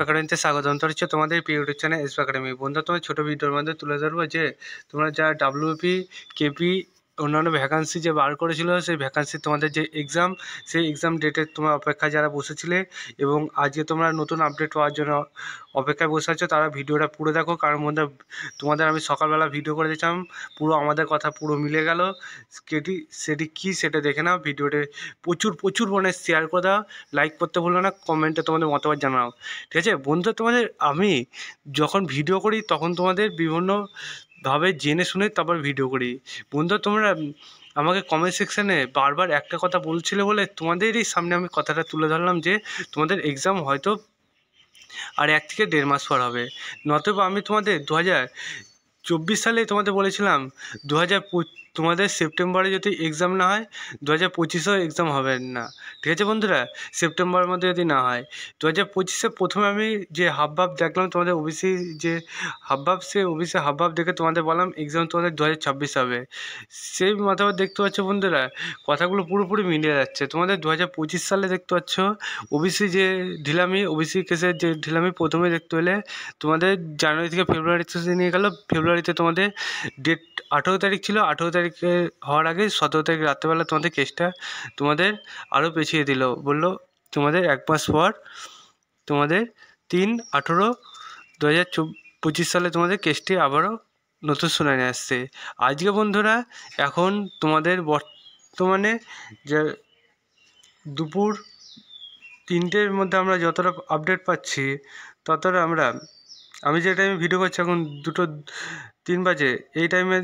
একাডেমিতে স্বাগতম। তো হচ্ছে তোমাদের প্রিয় ইউটিউব চ্যানেল এসপি একাডেমি। বন্ধুরা, তোমার ছোটো ভিডিওর মধ্যে তুলে ধরবো যে তোমরা যা ডাব্লিউপি, কেপি অন্যান্য ভ্যাকান্সি যে বার করেছিল, সেই ভ্যাকান্সি তোমাদের যে এক্সাম, সেই এক্সাম ডেটের তোমরা অপেক্ষায় যারা বসেছিলে এবং আজকে তোমরা নতুন আপডেট পাওয়ার জন্য অপেক্ষায় বসে আছো, তারা ভিডিওটা পুরো দেখো। কারণ মধ্যে তোমাদের আমি সকালবেলা ভিডিও করে দিয়েছিলাম, পুরো আমাদের কথা পুরো মিলে গেল। সেটি কী সেটা দেখে নাও। ভিডিওতে প্রচুর মানে শেয়ার করে দাও, লাইক করতে ভুলো না, কমেন্টে তোমাদের মতামত জানাও, ঠিক আছে বন্ধুরা? তোমাদের আমি যখন ভিডিও করি তখন তোমাদের বিভিন্নভাবে জেনে শুনে তারপর ভিডিও করি। বন্ধুরা, তোমরা আমাকে কমেন্ট সেকশানে বারবার একটা কথা বলছিলে বলে তোমাদেরই সামনে আমি কথাটা তুলে ধরলাম যে তোমাদের এক্সাম হয়তো আর 1 থেকে 1.5 মাস পর হবে। নতুবা আমি তোমাদের 2024 সালে তোমাদের বলেছিলাম তোমাদের সেপ্টেম্বরে যদি এক্সাম না হয় 2025এও এক্সাম হবে না, ঠিক আছে বন্ধুরা? সেপ্টেম্বরের মধ্যে যদি না হয় 2025-এ প্রথমে আমি যে হাবভাব দেখলাম তোমাদের ওবিসি যে হাবভাব, সে ওবিসি হাবভাব দেখে তোমাদের বললাম এক্সাম তোমাদের 2026 হবে। সেই মতামত দেখতে পাচ্ছ বন্ধুরা, কথাগুলো পুরোপুরি মিলে যাচ্ছে। তোমাদের 2025 সালে দেখতে পাচ্ছ ওবিসি যে ঢিলামি, ওবিসি কেসের যে ঢিলামি প্রথমে দেখতে পেলে তোমাদের জানুয়ারি থেকে ফেব্রুয়ারিতে নিয়ে গেল। ফেব্রুয়ারিতে তোমাদের ডেট 18 তারিখ ছিল, 18 তারিখে হওয়ার আগে 17 তারিখ রাত্রেবেলা তোমাদের কেসটা তোমাদের আরও পেছিয়ে দিল, বললো তোমাদের 1 মাস পর তোমাদের 3/18/2025 সালে তোমাদের কেসটি আবারও নতুন শুনানি আসছে। আজকে বন্ধুরা এখন তোমাদের বর্তমানে যে দুপুর 3টের মধ্যে আমরা যতটা আপডেট পাচ্ছি ততটা আমি যে টাইমে ভিডিও করছি এখন 2:03 বাজে, এই টাইমে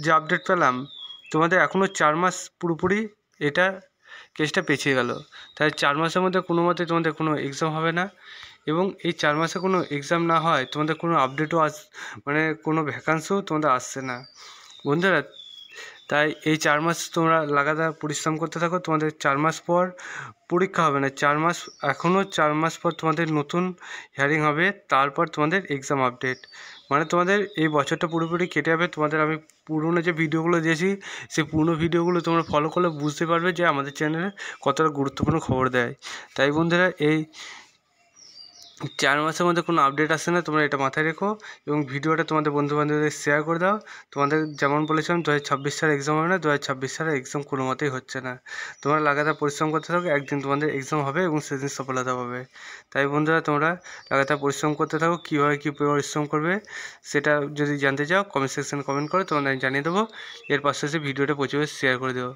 যে আপডেট পেলাম তোমাদের এখনও 4 মাস পুরোপুরি এটা কেসটা পেছিয়ে গেল। তাই 4 মাসের মধ্যে কোনো মতে তোমাদের কোনো এক্সাম হবে না, এবং এই 4 মাসে কোনো এক্সাম না হয় তোমাদের কোনো আপডেটও মানে কোনো ভ্যাকান্সিও তোমাদের আসছে না বন্ধুরা। তাই এই 4 মাস তোমরা লাগাতার পরিশ্রম করতে থাকো। তোমাদের 4 মাস পর পরীক্ষা হবে না, 4 মাস এখনও 4 মাস পর তোমাদের নতুন হিয়ারিং হবে, তারপর তোমাদের এক্সাম আপডেট। মানে তোমাদের এই বছরটা পুরোপুরি কেটে যাবে। তোমাদের আমি পুরনো যে ভিডিওগুলো দিয়েছি সেই পুরনো ভিডিওগুলো তোমরা ফলো করলে বুঝতে পারবে যে আমাদের চ্যানেলে কতটা গুরুত্বপূর্ণ খবর দেয়। তাই বন্ধুরা, এই 4 মাসের মধ্যে কোনো আপডেট আসে না, তোমরা এটা মাথায় রেখো এবং ভিডিওটা তোমাদের বন্ধুবান্ধবদের শেয়ার করে দাও। তোমাদের যেমন বলেছিলাম 2026 সালে এক্সাম হবে না, 2026 সালে এক্সাম কোনো মতেই হচ্ছে না। তোমরা লাগাতার পরিশ্রম করতে থাকো, একদিন তোমাদের এক্সাম হবে এবং সেদিন সফলতা পাবে। তাই বন্ধুরা, তোমরা লাগাতার পরিশ্রম করতে থাকো। কীভাবে কী পরিশ্রম করবে সেটা যদি জানতে চাও কমেন্ট সেকশানে কমেন্ট করো, তোমাদের আমি জানিয়ে দেবো। এর পাশাপাশি ভিডিওটা প্রচুর শেয়ার করে দেবো।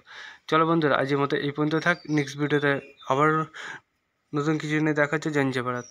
চলো বন্ধুরা, আজকের মতো এই পর্যন্ত থাক। নেক্সট ভিডিওতে আবার নতুন কিছু নিয়ে দেখা হচ্ছে। জয় ভারত।